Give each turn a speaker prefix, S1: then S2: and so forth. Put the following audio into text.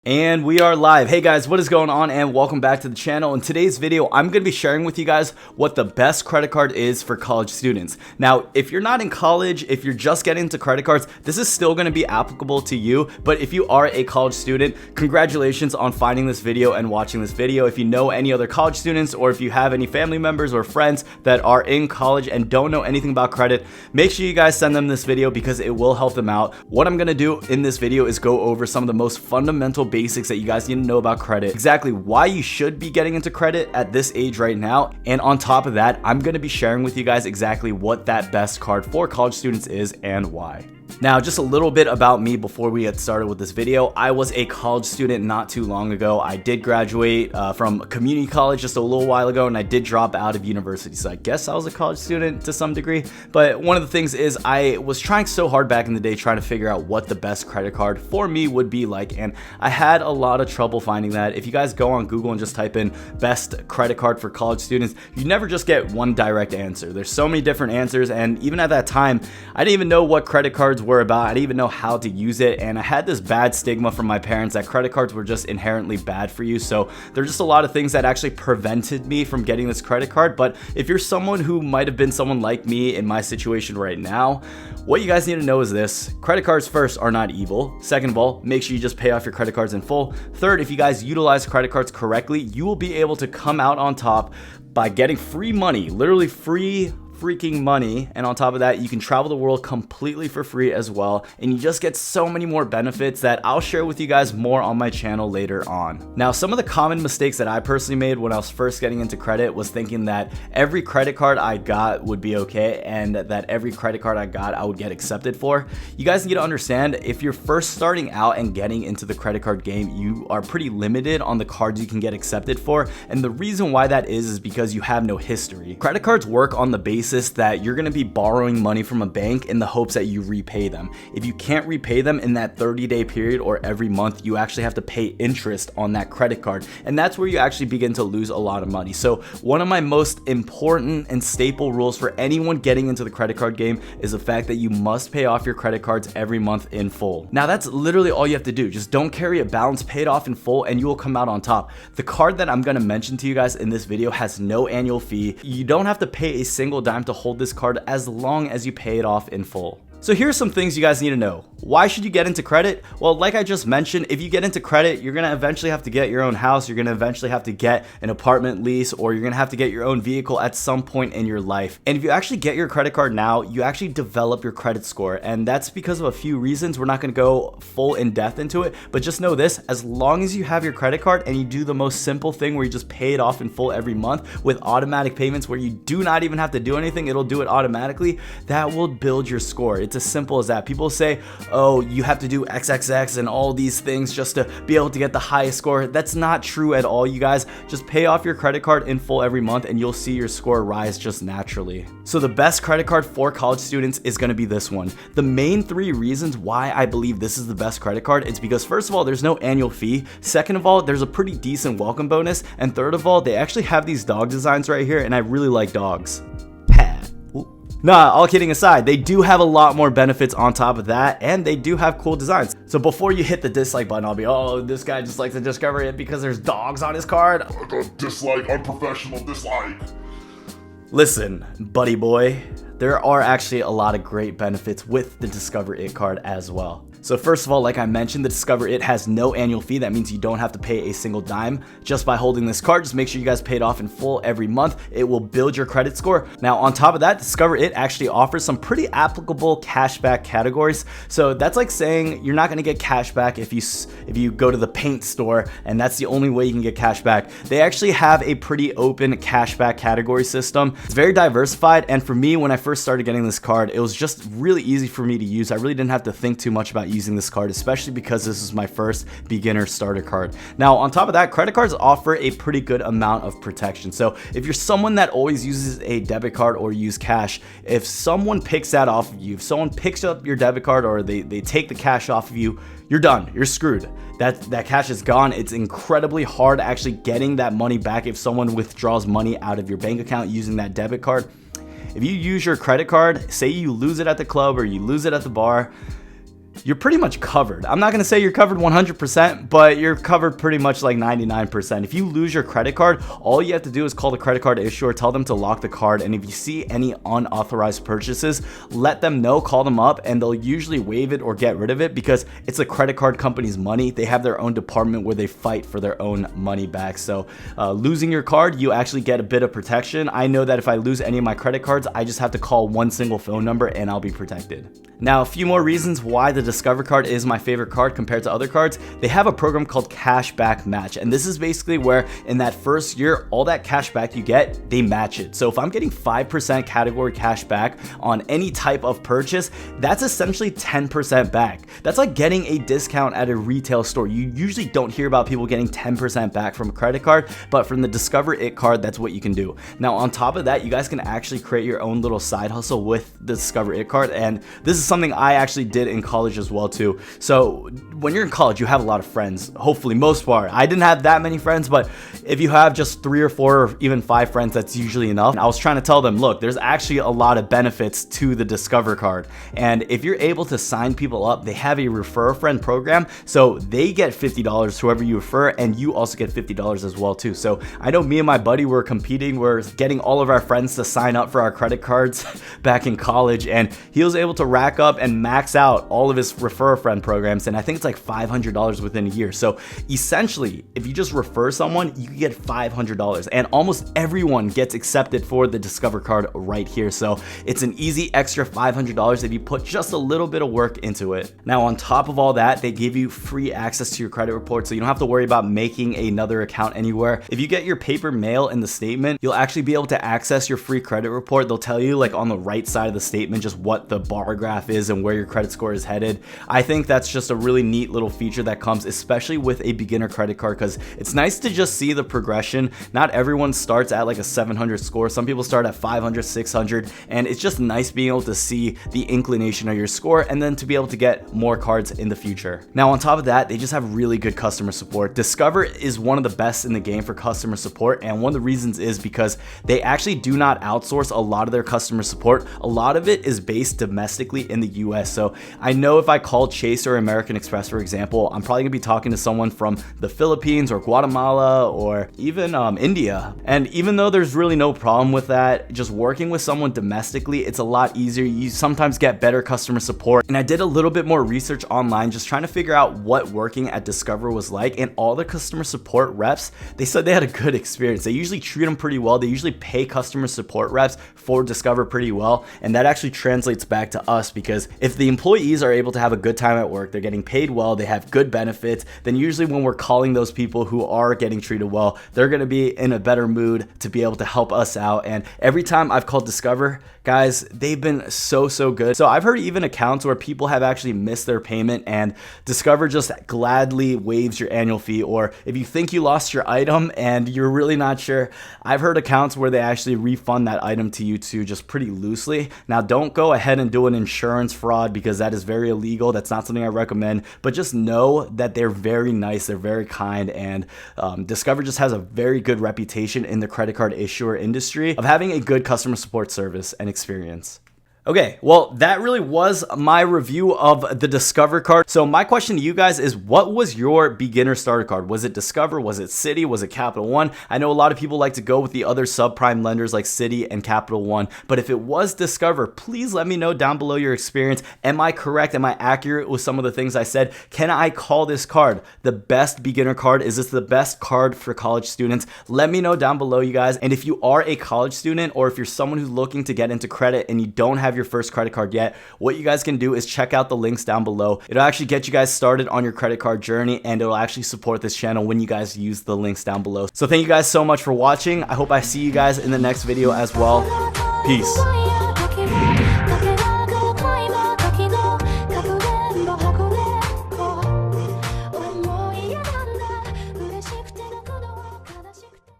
S1: And we are live. Hey guys, what is going on, and welcome back to the channel. In today's video, I'm going to be sharing with you guys what the best credit card is for college students. Now, if you're not in college, if you're just getting into credit cards, this is still going to be applicable to you. But if you are a college student, congratulations on finding this video and watching this video. If you know any other college students, or if you have any family members or friends that are in college and don't know anything about credit, make sure you guys send them this video because it will help them out. What I'm going to do in this video is go over some of the most fundamental basics that you guys need to know about credit, exactly why you should be getting into credit at this age right now, and on top of that, I'm going to be sharing with you guys exactly what that best card for college students is and why. Now, just a little bit about me before we get started with this video. I was a college student not too long ago. I did graduate from community college just a little while ago, and I did drop out of university. So I guess I was a college student to some degree. But one of the things is I was trying so hard back in the day trying to figure out what the best credit card for me would be like, and I had a lot of trouble finding that. If you guys go on Google and just type in best credit card for college students, you never just get one direct answer. There's so many different answers, and even at that time, I didn't even know what credit cards were about. I didn't even know how to use it, and I had this bad stigma from my parents that credit cards were just inherently bad for you. So there's just a lot of things that actually prevented me from getting this credit card. But if you're someone who might have been someone like me in my situation right now, what you guys need to know is this: credit cards, first, are not evil. Second of all, make sure you just pay off your credit cards in full. Third, if you guys utilize credit cards correctly, you will be able to come out on top by getting free money, literally free freaking money. And on top of that, you can travel the world completely for free as well, and you just get so many more benefits that I'll share with you guys more on my channel later on. Now, some of the common mistakes that I personally made when I was first getting into credit was thinking that every credit card I got would be okay, and that every credit card I got I would get accepted for. You guys need to understand, if you're first starting out and getting into the credit card game, you are pretty limited on the cards you can get accepted for, and the reason why that is because you have no history. Credit cards work on the basis that you're going to be borrowing money from a bank in the hopes that you repay them. If you can't repay them in that 30-day period or every month, you actually have to pay interest on that credit card, and that's where you actually begin to lose a lot of money. So one of my most important and staple rules for anyone getting into the credit card game is the fact that you must pay off your credit cards every month in full. Now, that's literally all you have to do. Just don't carry a balance, pay it off in full, and you will come out on top. The card that I'm going to mention to you guys in this video has no annual fee. You don't have to pay a single dime to hold this card as long as you pay it off in full. So here's some things you guys need to know. Why should you get into credit? Well, like I just mentioned, if you get into credit, you're going to eventually have to get your own house. You're going to eventually have to get an apartment lease, or you're going to have to get your own vehicle at some point in your life. And if you actually get your credit card now, you actually develop your credit score. And that's because of a few reasons. We're not going to go full in depth into it, but just know this: as long as you have your credit card and you do the most simple thing where you just pay it off in full every month with automatic payments where you do not even have to do anything, it'll do it automatically, that will build your score. It's as simple as that. People say, oh, you have to do XXX and all these things just to be able to get the highest score. That's not true at all, you guys. Just pay off your credit card in full every month and you'll see your score rise just naturally. So the best credit card for college students is going to be this one. The main three reasons why I believe this is the best credit card, it's because first of all, there's no annual fee. Second of all, there's a pretty decent welcome bonus. And third of all, they actually have these dog designs right here, and I really like dogs. Nah, all kidding aside, they do have a lot more benefits on top of that, and they do have cool designs. So before you hit the dislike button, I'll be, oh, this guy just likes to discover it because there's dogs on his card.
S2: Dislike, unprofessional dislike.
S1: Listen, buddy boy, there are actually a lot of great benefits with the Discover It card as well. So first of all, like I mentioned, the Discover It has no annual fee. That means you don't have to pay a single dime just by holding this card. Just make sure you guys pay it off in full every month. It will build your credit score. Now, on top of that, Discover It actually offers some pretty applicable cashback categories. So that's like saying you're not going to get cashback if you go to the paint store and that's the only way you can get cashback. They actually have a pretty open cashback category system. It's very diversified, and for me, when I first started getting this card, it was just really easy for me to use. I really didn't have to think too much about using this card, especially because this is my first beginner starter card. Now, on top of that, credit cards offer a pretty good amount of protection. So if you're someone that always uses a debit card or use cash, if someone picks that off of you, if someone picks up your debit card or they take the cash off of you, you're done. You're screwed. That cash is gone. It's incredibly hard actually getting that money back if someone withdraws money out of your bank account using that debit card. If you use your credit card, say you lose it at the club or you lose it at the bar, you're pretty much covered. I'm not gonna say you're covered 100%, but you're covered pretty much like 99%. If you lose your credit card, all you have to do is call the credit card issuer, tell them to lock the card, and if you see any unauthorized purchases, let them know, call them up, and they'll usually waive it or get rid of it because it's a credit card company's money. They have their own department where they fight for their own money back. So losing your card, you actually get a bit of protection. I know that if I lose any of my credit cards, I just have to call one single phone number and I'll be protected. Now, a few more reasons why the Discover card is my favorite card compared to other cards. They have a program called Cashback Match, and this is basically where in that first year, all that cash back you get, they match it. So if I'm getting 5% category cash back on any type of purchase, that's essentially 10% back. That's like getting a discount at a retail store. You usually don't hear about people getting 10% back from a credit card, but from the Discover It card, that's what you can do. Now, on top of that, you guys can actually create your own little side hustle with the Discover It card, and this is something I actually did in college as well too. So when you're in college, you have a lot of friends, hopefully most part. I didn't have that many friends, but if you have just 3 or 4 or even 5 friends, that's usually enough. I was trying to tell them, look, there's actually a lot of benefits to the Discover card. And if you're able to sign people up, they have a refer a friend program. So they get $50, whoever you refer, and you also get $50 as well too. So I know me and my buddy were competing. We're getting all of our friends to sign up for our credit cards back in college, and he was able to rack up and max out all of his refer a friend programs, and I think it's like $500 within a year. So essentially, if you just refer someone, you get $500, and almost everyone gets accepted for the Discover card right here. So it's an easy extra $500 if you put just a little bit of work into it. Now, on top of all that, they give you free access to your credit report, so you don't have to worry about making another account anywhere. If you get your paper mail in the statement, you'll actually be able to access your free credit report. They'll tell you like on the right side of the statement just what the bar graph is and where your credit score is headed. I think that's just a really neat little feature that comes especially with a beginner credit card, because it's nice to just see the progression. Not everyone starts at like a 700 score. Some people start at 500, 600, and it's just nice being able to see the inclination of your score and then to be able to get more cards in the future. Now, on top of that, they just have really good customer support. Discover is one of the best in the game for customer support, and one of the reasons is because they actually do not outsource a lot of their customer support. A lot of it is based domestically in the US. So I know if I call Chase or American Express, for example, I'm probably gonna be talking to someone from the Philippines or Guatemala or even India. And even though there's really no problem with that, just working with someone domestically, it's a lot easier. You sometimes get better customer support. And I did a little bit more research online just trying to figure out what working at Discover was like, and all the customer support reps, they said they had a good experience. They usually treat them pretty well. They usually pay customer support reps for Discover pretty well, and that actually translates back to us, because if the employees are able to have a good time at work, they're getting paid well, they have good benefits, then usually when we're calling those people who are getting treated well, they're going to be in a better mood to be able to help us out. And every time I've called Discover, guys, they've been so good. So I've heard even accounts where people have actually missed their payment and Discover just gladly waives your annual fee. Or if you think you lost your item and you're really not sure, I've heard accounts where they actually refund that item to you too, just pretty loosely. Now, don't go ahead and do an insurance fraud because that is very illegal. That's not something I recommend, but just know that they're very nice, they're very kind, and Discover just has a very good reputation in the credit card issuer industry of having a good customer support service and experience. Okay, well, that really was my review of the Discover card. So my question to you guys is, what was your beginner starter card? Was it Discover? Was it Citi? Was it Capital One? I know a lot of people like to go with the other subprime lenders like Citi and Capital One, but if it was Discover, please let me know down below your experience. Am I correct? Am I accurate with some of the things I said? Can I call this card the best beginner card? Is this the best card for college students? Let me know down below, you guys. And if you are a college student, or if you're someone who's looking to get into credit and you don't have your first credit card yet, what you guys can do is check out the links down below. It'll actually get you guys started on your credit card journey, and it'll actually support this channel when you guys use the links down below. So thank you guys so much for watching. I hope I see you guys in the next video as well. Peace.